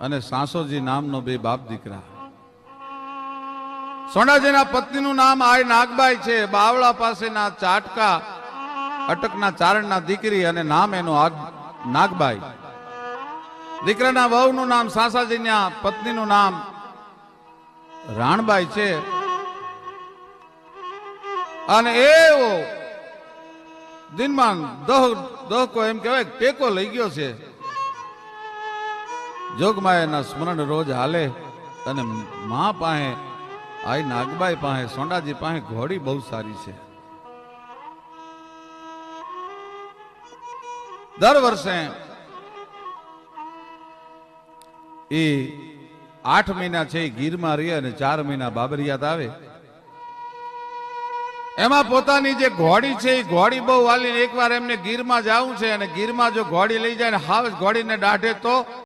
અને સાસોજી નામનો બે બાપ દીકરા. સોનાજીના પત્નીનું નામ આય નાગબાઈ છે. બાવળા પાસેના ચાટકા અટકના ચારણના દીકરી અને નામ એનું નાગબાઈ. દીકરાના વહુનું નામ સાસાજીના પત્નીનું નામ રાણબાઈ છે. અને એવો દિનમાં દહકો એમ કહેવાય ટેકો લઈ ગયો છે. જોગમાયાના સ્મરણ રોજ હાલે અને મા પાસે આઈ નાગબાઈ પાસે સોંડાજી પાસે ઘોડી બહુ સારી છે. દર વર્ષે એ 8 મહિના છે ગીરમાં રહે અને 4 મહિના બાબરિયાત આવે. એમાં પોતાની જે ઘોડી છે એ ઘોડી બહુ વાલી. એકવાર એમને ગીરમાં જવું છે અને ગીરમાં જો ઘોડી લઈ જાય ને હાવ ઘોડીને દાઢે તો